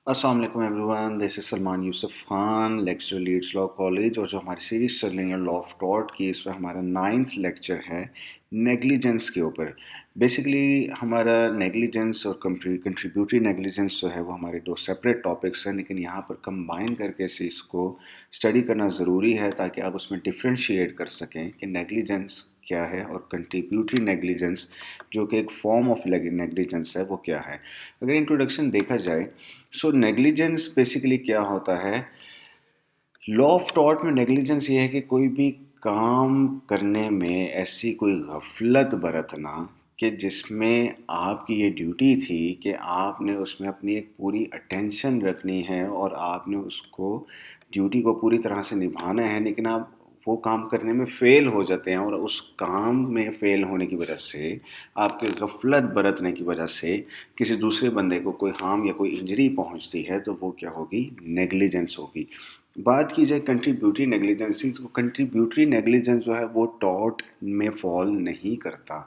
अस्सलाम वालेकुम everyone, this is Salman Yusuf Khan, lecture leads law college. और जो हमारी सीरीज़ चल रही है लॉ ऑफ टॉर्ट की, इसमें हमारा 9th लेक्चर है नेग्लिजेंस के ऊपर। बेसिकली हमारा नेग्लिजेंस और कंट्रीब्यूटरी नेग्लिजेंस जो है वो हमारे दो सेपरेट टॉपिक्स हैं, लेकिन यहाँ पर कंबाइन करके इस चीज़ को स्टडी करना ज़रूरी है ताकि आप उसमें डिफ्रेंशिएट कर सकें कि नेग्लिजेंस क्या है और कंट्रीब्यूटरी नेग्लिजेंस जो कि एक फॉर्म ऑफ नेग्लिजेंस है वो क्या है। अगर इंट्रोडक्शन देखा जाए, सो नेग्लिजेंस बेसिकली क्या होता है। लॉ ऑफ टॉर्ट में नेग्लिजेंस ये है कि कोई भी काम करने में ऐसी कोई गफलत बरतना कि जिसमें आपकी ये ड्यूटी थी कि आपने उसमें अपनी एक पूरी अटेंशन रखनी है और आपने उसको ड्यूटी को पूरी तरह से निभाना है, लेकिन आप वो काम करने में फ़ेल हो जाते हैं और उस काम में फ़ेल होने की वजह से, आपके गफलत बरतने की वजह से किसी दूसरे बंदे को कोई हार्म या कोई इंजरी पहुंचती है, तो वो क्या होगी? नेग्लिजेंस होगी। बात की जाए कंट्रीब्यूटरी नेग्लिजेंस की, तो कंट्रीब्यूटरी नेग्लिजेंस जो है वो टॉर्ट में फॉल नहीं करता।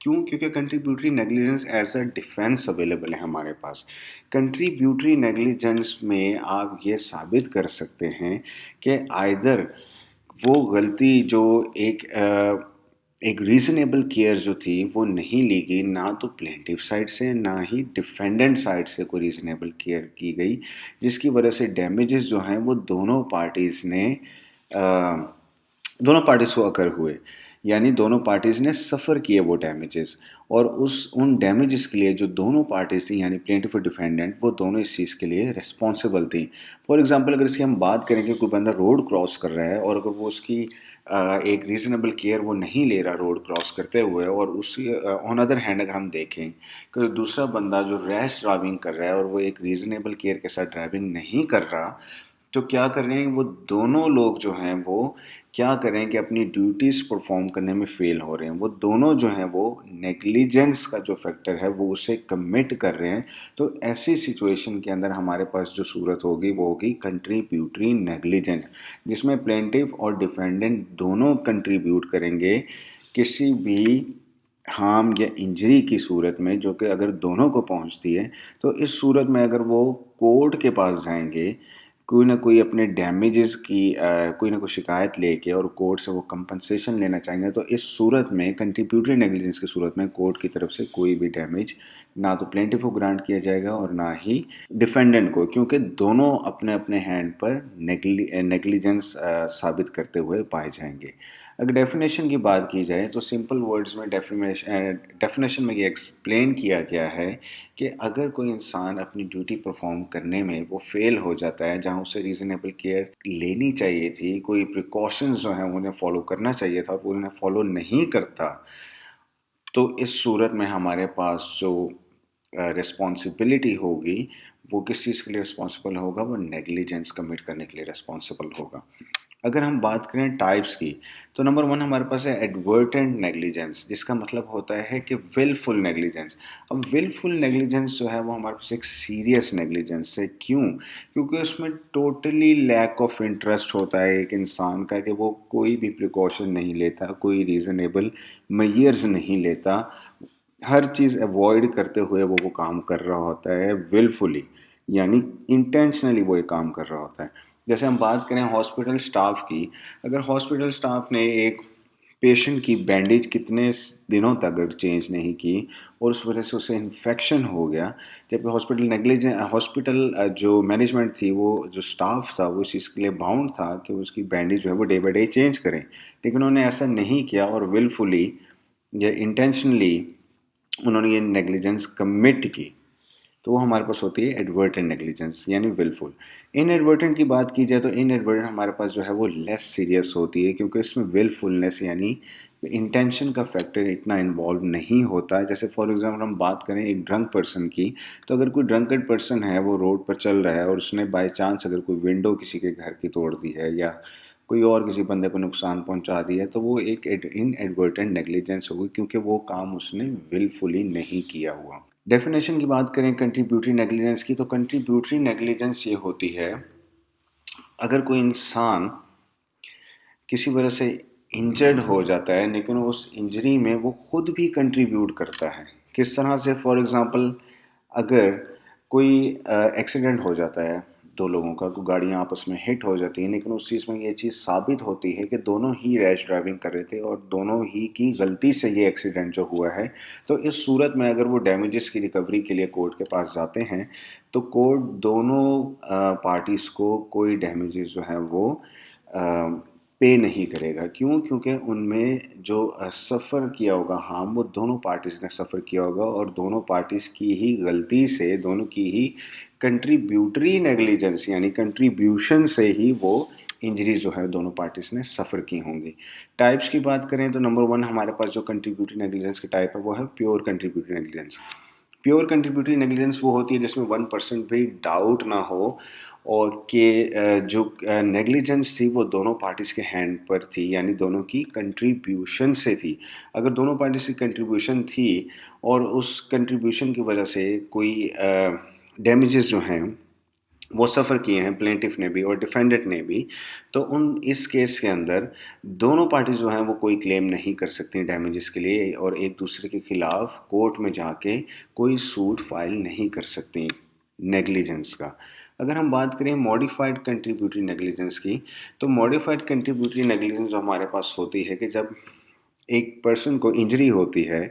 क्यों? क्योंकि contributory negligence as a defence available है हमारे पास। कंट्रीब्यूटरी नेग्लिजेंस में आप ये साबित कर सकते हैं कि आइदर वो गलती जो एक रीज़नेबल केयर जो थी वो नहीं ली गई, ना तो प्लेंटिफ साइड से ना ही डिफेंडेंट साइड से कोई रीज़नेबल केयर की गई, जिसकी वजह से डैमेजेस जो हैं वो दोनों पार्टीज़ को अकर हुए। यानी दोनों पार्टीज़ ने सफ़र किए वो डैमेजेस, और उन डैमेजेस के लिए जो दोनों पार्टीज़ थी यानी प्लेंटिफ और डिफेंडेंट, वो दोनों इस चीज़ के लिए रिस्पॉन्सिबल थी। फॉर एग्ज़ाम्पल अगर इसकी हम बात करें कि कोई बंदा रोड क्रॉस कर रहा है और अगर वो उसकी एक रीज़नेबल केयर वो नहीं ले रहा रोड क्रॉस करते हुए, और उसी ऑन अदर हैंड अगर हम देखें कि दूसरा बंदा जो रैश ड्राइविंग कर रहा है और वो एक रीज़नेबल केयर के साथ ड्राइविंग नहीं कर रहा, तो क्या कर रहे हैं वो दोनों लोग जो हैं वो क्या कर रहे हैं कि अपनी ड्यूटीज़ परफॉर्म करने में फ़ेल हो रहे हैं। वो दोनों जो हैं वो नेग्लिजेंस का जो फैक्टर है वो उसे कमिट कर रहे हैं। तो ऐसी सिचुएशन के अंदर हमारे पास जो सूरत होगी वो होगी कंट्रीब्यूटरी नेग्लिजेंस, जिसमें प्लेंटिफ और डिफेंडेंट दोनों कंट्रीब्यूट करेंगे किसी भी हार्म या इंजरी की सूरत में, जो कि अगर दोनों को पहुंचती है। तो इस सूरत में अगर वो कोर्ट के पास जाएंगे कोई ना कोई अपने डैमेजेस की कोई ना कोई शिकायत लेके और कोर्ट से वो कंपनसेशन लेना चाहेंगे, तो इस सूरत में कंट्रीब्यूटरी नेग्लिजेंस की सूरत में कोर्ट की तरफ से कोई भी डैमेज ना तो प्लेंटिफ को ग्रांट किया जाएगा और ना ही डिफेंडेंट को, क्योंकि दोनों अपने अपने हैंड पर नेग्लिजेंस साबित करते हुए पाए जाएंगे। अगर डेफिनेशन की बात की जाए तो सिंपल वर्ड्स में डेफिनेशन में ये एक्सप्लेन किया गया है कि अगर कोई इंसान अपनी ड्यूटी परफॉर्म करने में वो फेल हो जाता है, जहाँ उसे रीज़नेबल केयर लेनी चाहिए थी, कोई प्रिकॉशंस जो हैं उन्हें फॉलो करना चाहिए था और वो उन्हें फॉलो नहीं करता, तो इस सूरत में हमारे पास जो रिस्पॉन्सिबिलिटी होगी वो किस चीज़ के लिए रिस्पॉन्सिबल होगा? वो नेग्लिजेंस कमिट करने के लिए रिस्पॉन्सिबल होगा। अगर हम बात करें टाइप्स की, तो नंबर वन हमारे पास है एडवर्टेंट नेग्लिजेंस, जिसका मतलब होता है कि विलफुल नेग्लिजेंस। अब विलफुल नेग्लिजेंस जो है वो हमारे पास एक सीरियस नेग्लिजेंस है। क्यों? क्योंकि उसमें टोटली लैक ऑफ इंटरेस्ट होता है एक इंसान का, कि वो कोई भी प्रिकॉशन नहीं लेता, कोई रीज़नेबल मेजर्स नहीं लेता, हर चीज़ अवॉइड करते हुए वो काम कर रहा होता है विलफुली, यानी इंटेंशनली वो ये काम कर रहा होता है। जैसे हम बात करें हॉस्पिटल स्टाफ की, अगर हॉस्पिटल स्टाफ ने एक पेशेंट की बैंडेज कितने दिनों तक अगर चेंज नहीं की और उस वजह से उसे इन्फेक्शन हो गया, जबकि हॉस्पिटल जो मैनेजमेंट थी, वो जो स्टाफ था वो इस चीज़ के लिए बाउंड था कि उसकी बैंडेज जो है वो डे बाई डे चेंज करें, लेकिन उन्होंने ऐसा नहीं किया और विलफुली या इंटेंशनली उन्होंने ये नेग्लिजेंस कमिट की, तो वो हमारे पास होती है एडवर्टेंट नेग्लिजेंस यानी विलफुल। इनएडवर्टेंट की बात की जाए तो इनएडवर्टेंट हमारे पास जो है वो लेस सीरियस होती है, क्योंकि इसमें विलफुलनेस यानी इंटेंशन का फैक्टर इतना इन्वॉल्व नहीं होता है। जैसे फॉर एग्जांपल हम बात करें एक ड्रंक पर्सन की, तो अगर कोई ड्रंकड पर्सन है वो रोड पर चल रहा है और उसने बाय चांस अगर कोई विंडो किसी के घर की तोड़ दी है या कोई और किसी बंदे को नुकसान पहुंचा दिया है, तो वो एक इनएडवर्टेंट नेग्लिजेंस होगी, क्योंकि वो काम उसने विलफुली नहीं किया हुआ। डेफिनेशन की बात करें कंट्रीब्यूटरी नेग्लिजेंस की, तो कंट्रीब्यूटरी नेग्लिजेंस ये होती है अगर कोई इंसान किसी वजह से इंजर्ड हो जाता है, लेकिन उस इंजरी में वो खुद भी कंट्रीब्यूट करता है। किस तरह से? फॉर एग्जांपल अगर कोई एक्सीडेंट हो जाता है दो लोगों का, तो गाड़ियाँ आपस में हिट हो जाती हैं, लेकिन उस चीज़ में ये चीज़ साबित होती है कि दोनों ही रैश ड्राइविंग कर रहे थे और दोनों ही की गलती से ये एक्सीडेंट जो हुआ है। तो इस सूरत में अगर वो डैमेजेस की रिकवरी के लिए कोर्ट के पास जाते हैं, तो कोर्ट दोनों पार्टीज़ को कोई डैमेजेस जो हैं वो पे नहीं करेगा। क्यों? क्योंकि उनमें जो सफ़र किया होगा हार्म, वो दोनों पार्टीज़ ने सफ़र किया होगा और दोनों पार्टीज़ की ही गलती से, दोनों की ही कंट्रीब्यूटरी नेग्लिजेंस यानी कंट्रीब्यूशन से ही वो इंजरीज जो है दोनों पार्टीज़ ने सफ़र की होंगी। टाइप्स की बात करें तो नंबर 1 हमारे पास जो कंट्रीब्यूटरी नेग्लिजेंस की टाइप है वो है pure contributory negligence. Pure contributory negligence वो होती है जिसमें 1% भी डाउट ना हो और कि जो नेग्लिजेंस थी वो दोनों पार्टीज़ के हैंड पर थी, यानी दोनों की कंट्रीब्यूशन से थी। अगर दोनों पार्टीज़ की कंट्रीब्यूशन थी और उस कंट्रीब्यूशन की वजह से कोई डैमेजेस जो हैं वो सफ़र किए हैं प्लेंटिफ ने भी और डिफेंडेंट ने भी, तो उन इस केस के अंदर दोनों पार्टीज जो हैं वो कोई क्लेम नहीं कर सकती डैमेजेस के लिए और एक दूसरे के खिलाफ कोर्ट में जाके कोई सूट फाइल नहीं कर सकती नेग्लिजेंस का। अगर हम बात करें मॉडिफाइड कंट्रीब्यूटरी नेग्लिजेंस की, तो मॉडिफाइड कंट्रीब्यूटरी नेग्लिजेंस जो हमारे पास होती है कि जब एक पर्सन को इंजरी होती है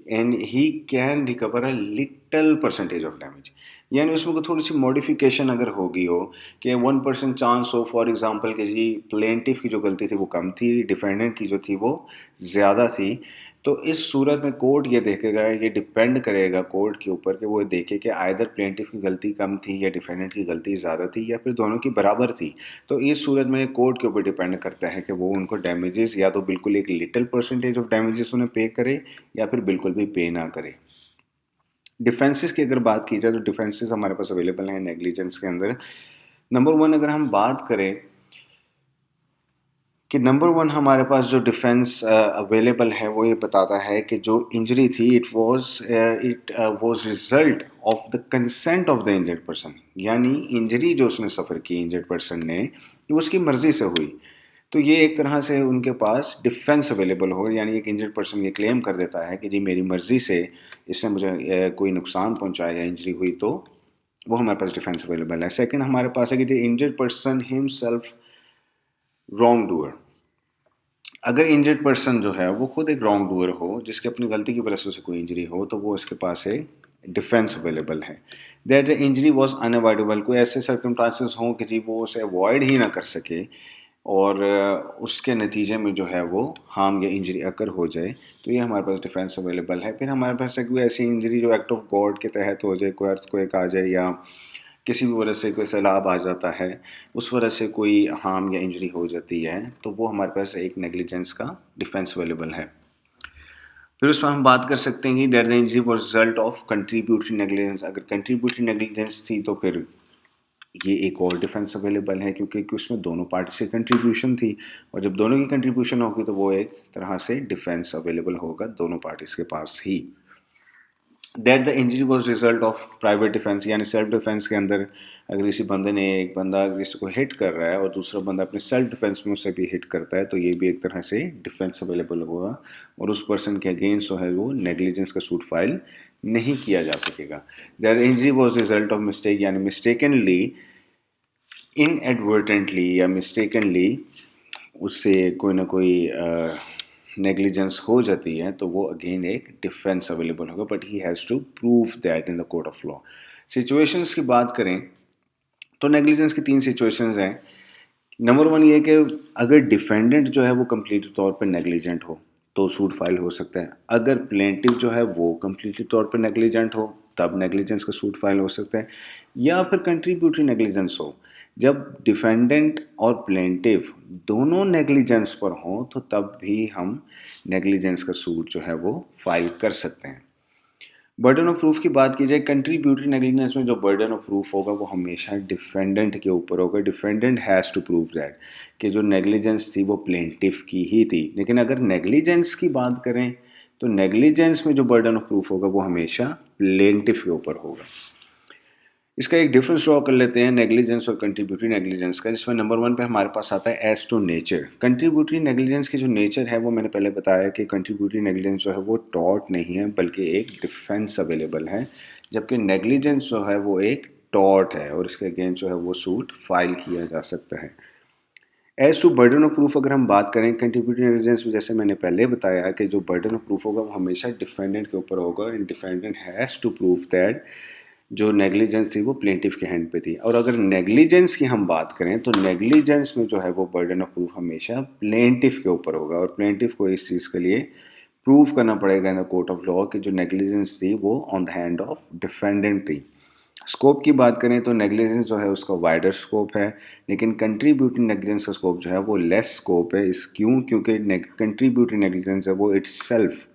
and he can recover a little percentage of damage, यानी उसमें कोई थोड़ी सी मॉडिफिकेशन अगर होगी हो कि 1% चांस हो, फॉर एग्जांपल कि जी प्लेंटिफ की जो गलती थी वो कम थी, डिफेंडेंट की जो थी वो ज़्यादा थी, तो इस सूरत में कोर्ट ये देखेगा, ये डिपेंड करेगा कोर्ट के ऊपर कि वो देखे कि आइदर प्लेंटिफ की गलती कम थी या डिफेंडेंट की गलती ज़्यादा थी या फिर दोनों की बराबर थी। तो इस सूरत में कोर्ट के ऊपर डिपेंड करता है कि वो उनको डैमेजेस या तो बिल्कुल एक लिटिल परसेंटेज ऑफ डैमेजेस उन्हें पे करे या फिर बिल्कुल भी पे ना करे। डिफेंसेस की अगर बात की जाए तो डिफेंसेस हमारे पास अवेलेबल हैं नेग्लिजेंस के अंदर। नंबर 1 अगर हम बात करें कि नंबर 1 हमारे पास जो डिफेंस अवेलेबल है वो ये बताता है कि जो इंजरी थी it was result of the consent of the injured person, यानी इंजरी जो उसने सफ़र की इंजर्ड पर्सन ने वो उसकी मर्ज़ी से हुई। तो ये एक तरह से उनके पास डिफेंस अवेलेबल हो, यानी एक इंजर्ड पर्सन ये क्लेम कर देता है कि जी मेरी मर्ज़ी से इसने मुझे कोई नुकसान पहुंचाया या इंजरी हुई, तो वो हमारे पास डिफेंस अवेलेबल है। सेकंड हमारे पास है कि the injured person himself wrong doer. अगर इंजर्ड पर्सन जो है वो खुद एक रॉन्ग डूअर हो जिसके अपनी गलती की वजह से उसे कोई इंजरी हो, तो वो इसके पास एक डिफेंस अवेलेबल है। That the injury was unavoidable, कोई ऐसे सर्कमस्टांसेस हों कि जी वो उसे अवॉइड ही ना कर सके और उसके नतीजे में जो है वो हार्म या इंजरी अकर हो जाए, तो ये हमारे पास डिफेंस अवेलेबल है। फिर हमारे पास कोई ऐसी इंजरी जो एक्ट ऑफ गॉड के तहत हो जाए, कोई अर्थक्वेक आ जाए या किसी भी वजह से कोई सैलाब आ जाता है, उस वजह से कोई हार्म या इंजरी हो जाती है, तो वो हमारे पास एक नेग्लिजेंस का डिफेंस अवेलेबल है। फिर उसमें हम बात कर सकते हैं कि that the injury was result of contributory negligence. अगर कंट्रीब्यूटरी नेग्लिजेंस थी तो फिर ये एक और डिफेंस अवेलेबल है क्योंकि उसमें दोनों पार्टी से कंट्रीब्यूशन थी और जब दोनों की कंट्रीब्यूशन होगी तो वो एक तरह से डिफेंस अवेलेबल होगा दोनों पार्टीज के पास ही। That the injury was result of private defence, यानी सेल्फ डिफेंस के अंदर अगर किसी बंदे ने एक बंदा किसी को हिट कर रहा है और दूसरा बंदा अपने सेल्फ डिफेंस में उसे भी हिट करता है, तो ये भी एक तरह से डिफेंस अवेलेबल होगा और उस पर्सन के अगेंस्ट जो है वो नेग्लिजेंस का सूट फाइल नहीं किया जा सकेगा। That injury was result of mistake, यानी मिस्टेकनली, इनएडवर्टेंटली या मिस्टेकनली उससे कोई ना कोई नेग्लिजेंस हो जाती है, तो वो अगेन एक डिफेंस अवेलेबल होगा, but he has to prove that in the court of law. Situations की बात करें तो नेग्लिजेंस की 3 सिचुएशंस हैं। नंबर 1 ये कि अगर डिफेंडेंट जो है वो कंप्लीट तौर पर नेग्लिजेंट हो तो सूट फाइल हो सकता है। अगर प्लेंटिव जो है वो कंप्लीटली तौर पर नेग्लिजेंट हो तब नेग्लिजेंस का सूट फाइल हो सकता है, या फिर कंट्रीब्यूटरी नेग्लिजेंस हो। जब डिफेंडेंट और प्लेंटिव दोनों नेग्लिजेंस पर हों तो तब भी हम नेग्लिजेंस का सूट जो है वो फाइल कर सकते हैं। बर्डन ऑफ प्रूफ की बात की जाए, कंट्रीब्यूटरी नेग्लिजेंस में जो बर्डन ऑफ प्रूफ होगा वो हमेशा डिफेंडेंट के ऊपर होगा। Defendant has to prove that कि जो नेग्लिजेंस थी वो प्लेंटिफ की ही थी। लेकिन अगर नेग्लिजेंस की बात करें तो नेग्लिजेंस में जो बर्डन ऑफ प्रूफ होगा वो हमेशा प्लेंटिफ के ऊपर होगा। इसका एक डिफरेंस ड्रॉ कर लेते हैं नेग्लिजेंस और कंट्रीब्यूटरी नेग्लिजेंस का, जिसमें नंबर 1 पे हमारे पास आता है as to nature. Contributory negligence की जो नेचर है वो मैंने पहले बताया कि कंट्रीब्यूटरी नेग्लिजेंस जो है वो टॉर्ट नहीं है बल्कि एक डिफेंस अवेलेबल है, जबकि नेग्लिजेंस जो है वो एक टॉर्ट है और इसके अगेंस्ट जो है वो सूट फाइल किया जा सकता है। As to burden of proof अगर हम बात करें कंट्रीब्यूटरी नेग्लिजेंस में, जैसे मैंने पहले बताया कि जो बर्डन ऑफ प्रूफ होगा वो हमेशा डिफेंडेंट के ऊपर होगा and defendant has to prove that जो नेग्लिजेंस थी वो प्लेंटिफ के हैंड पे थी। और अगर नेग्लिजेंस की हम बात करें तो नेग्लिजेंस में जो है वो बर्डन ऑफ प्रूफ हमेशा प्लेंटिफ के ऊपर होगा और प्लेंटिफ को इस चीज़ के लिए प्रूव करना पड़ेगा इन द कोर्ट ऑफ लॉ कि जो नेग्लिजेंस थी वो on the hand of defendant थी। स्कोप की बात करें तो नेग्लिजेंस जो है उसका वाइडर स्कोप है, लेकिन कंट्रीब्यूटरी नेग्लिजेंस का स्कोप जो है वो लेस स्कोप है। इस क्योंकि कंट्रीब्यूटरी नेग्लिजेंस है वो इट्सेल्फ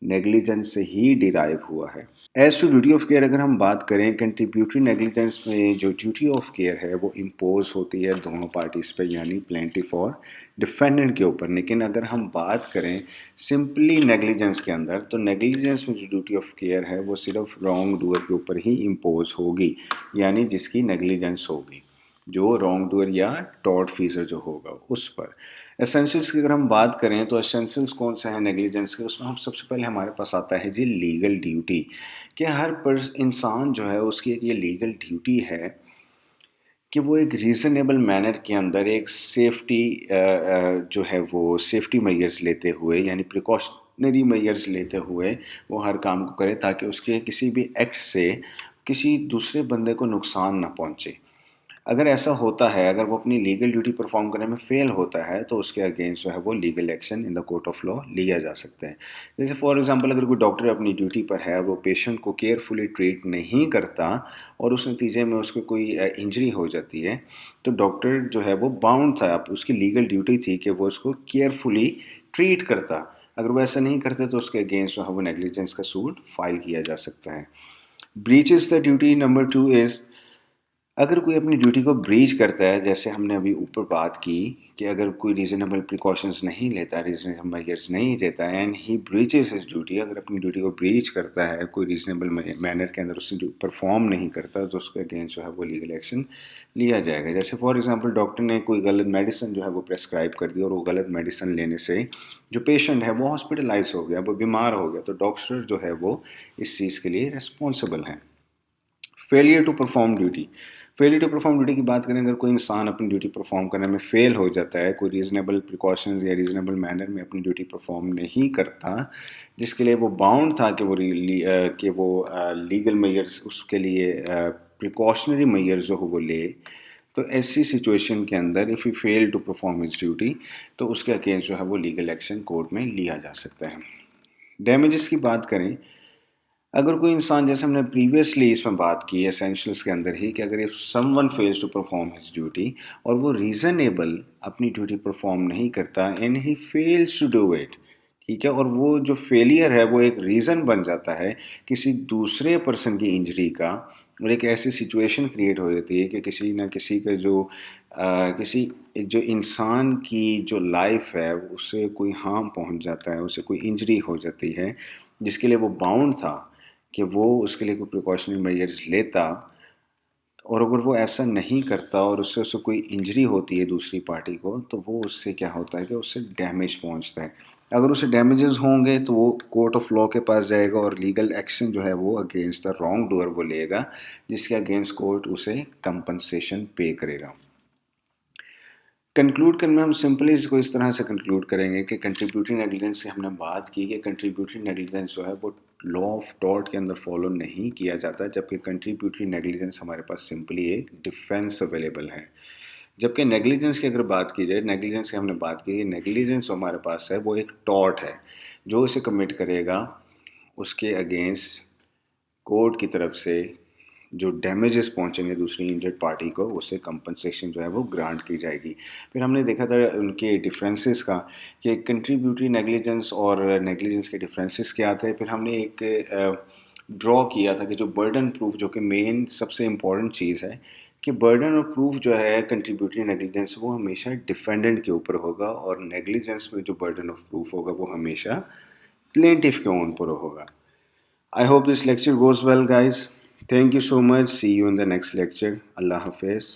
नेग्लिजेंस से ही डिराइव हुआ है। As to duty of care अगर हम बात करें, कंट्रीब्यूटरी नेग्लिजेंस में जो ड्यूटी ऑफ केयर है वो इम्पोज होती है दोनों पार्टीज पे, यानी प्लेंटिफ और डिफेंडेंट के ऊपर। लेकिन अगर हम बात करें सिंपली नेग्लिजेंस के अंदर, तो नेग्लिजेंस में जो ड्यूटी ऑफ केयर है वो सिर्फ रॉन्ग डूअर के ऊपर ही इम्पोज होगी, यानी जिसकी नेग्लिजेंस होगी, जो रॉन्ग डूअर या टॉर्ट फीसर जो होगा उस पर। एसेंशियल्स की अगर हम बात करें तो एसेंशियल्स कौन से हैं नेग्लिजेंस के, उसमें हम सबसे पहले हमारे पास आता है जी लीगल ड्यूटी, कि हर इंसान जो है उसकी एक ये लीगल ड्यूटी है कि वो एक रीज़नेबल मैनर के अंदर एक सेफ्टी जो है वो सेफ्टी मेजर्स लेते हुए, यानी प्रिकॉशनरी मेजर्स लेते हुए वो हर काम को करे ताकि उसके किसी भी एक्ट से किसी दूसरे बंदे को नुकसान ना पहुंचे। अगर ऐसा होता है, अगर वो अपनी लीगल ड्यूटी परफॉर्म करने में फेल होता है तो उसके अगेंस्ट जो है वो legal action in the court of law लिया जा सकता है। जैसे फॉर एग्जांपल अगर कोई डॉक्टर अपनी ड्यूटी पर है, वो पेशेंट को केयरफुली ट्रीट नहीं करता और उस नतीजे में उसको कोई इंजरी हो जाती है, तो डॉक्टर जो है वो बाउंड था, उसकी लीगल ड्यूटी थी कि वो उसको केयरफुली ट्रीट करता। अगर वो ऐसा नहीं करते तो उसके अगेंस्ट जो है वो नेग्लिजेंस का सूट फाइल किया जा सकता है। Breach is the duty number 2 is, अगर कोई अपनी ड्यूटी को ब्रीच करता है, जैसे हमने अभी ऊपर बात की कि अगर कोई रीज़नेबल प्रिकॉशंस नहीं लेता, रीज़नेबल मेजर्स नहीं लेता and he breaches his duty, अगर अपनी ड्यूटी को ब्रीच करता है, कोई रीज़नेबल मैनर के अंदर उससे परफॉर्म नहीं करता, तो उसके अगेंस्ट जो है वो लीगल एक्शन लिया जाएगा। जैसे फॉर एग्जांपल डॉक्टर ने कोई गलत मेडिसिन जो है वो प्रेस्क्राइब कर दी और वो गलत मेडिसिन लेने से जो पेशेंट है वो हॉस्पिटलाइज हो गया, वो बीमार हो गया, तो डॉक्टर जो है वो इस चीज़ के लिए रिस्पॉन्सिबल है। Failure to perform duty, failure to perform duty की बात करें, अगर कोई इंसान अपनी ड्यूटी परफॉर्म करने में फेल हो जाता है, कोई रीज़नेबल प्रिकॉशंस या रीज़नेबल मैनर में अपनी ड्यूटी परफॉर्म नहीं करता, जिसके लिए वो बाउंड था कि वो लीगल मेजर्स उसके लिए प्रिकॉशनरी मेजर्स जो हो वो ले, तो ऐसी सिचुएशन के अंदर if you fail to perform his duty तो उसके अगेंस्ट जो है वो लीगल एक्शन कोर्ट में लिया जा सकता है। डैमेजेस की बात करें, अगर कोई इंसान, जैसे हमने प्रीवियसली इसमें बात की एसेंशियल्स के अंदर ही, कि अगर if someone fails to perform his duty और वो रीज़नेबल अपनी ड्यूटी परफॉर्म नहीं करता and he fails to do it, ठीक है, और वो जो फेलियर है वो एक रीज़न बन जाता है किसी दूसरे पर्सन की इंजरी का, और एक ऐसी सिचुएशन क्रिएट हो जाती है कि किसी न किसी का जो किसी जो इंसान की जो लाइफ है उससे कोई हार्म पहुंच जाता है, उसे कोई इंजरी हो जाती है, जिसके लिए वो बाउंड था कि वो उसके लिए कोई प्रिकॉशनरी मेजर्स लेता, और अगर वो ऐसा नहीं करता और उससे उसे कोई इंजरी होती है दूसरी पार्टी को, तो वो उससे क्या होता है कि उससे डैमेज पहुंचता है। अगर उसे डैमेजेस होंगे तो वो कोर्ट ऑफ लॉ के पास जाएगा और लीगल एक्शन जो है वो अगेंस्ट द रॉन्ग डूअर वो लेगा, जिसके अगेंस्ट कोर्ट उसे कंपनसेशन पे करेगा। कंक्लूड करने में हम सिंपली इसको इस तरह से कंक्लूड करेंगे कि कंट्रीब्यूटरी नेग्लिजेंस से हमने बात की कि कंट्रीब्यूटरी नेग्लिजेंस जो है वो लॉ ऑफ टॉर्ट के अंदर फॉलो नहीं किया जाता, जबकि कंट्रीब्यूटरी नेग्लिजेंस हमारे पास सिंपली एक डिफेंस अवेलेबल है। जबकि नेग्लिजेंस की अगर बात की जाए, नेग्लिजेंस की हमने बात की, नेग्लिजेंस जो हमारे पास है वो एक टॉर्ट है, जो इसे कमिट करेगा उसके अगेंस्ट कोर्ट की तरफ से जो डैमेजेस पहुंचेंगे दूसरी इंजर्ड पार्टी को, उससे कंपनसेशन जो है वो ग्रांट की जाएगी। फिर हमने देखा था उनके डिफरेंसेस का कि कंट्रीब्यूटरी नेग्लिजेंस और नेग्लिजेंस के डिफरेंसेस क्या थे। फिर हमने एक ड्रॉ किया था कि जो बर्डन प्रूफ, जो कि मेन सबसे इम्पॉर्टेंट चीज़ है, कि बर्डन ऑफ प्रूफ जो है कंट्रीब्यूटरी नेग्लिजेंस वो हमेशा डिफेंडेंट के ऊपर होगा, और नेग्लिजेंस में जो बर्डन ऑफ प्रूफ होगा वो हमेशा प्लेंटिफ के ऊपर होगा। I hope this lecture goes well, guys. Thank you so much. See you in the next lecture. Allah Hafiz.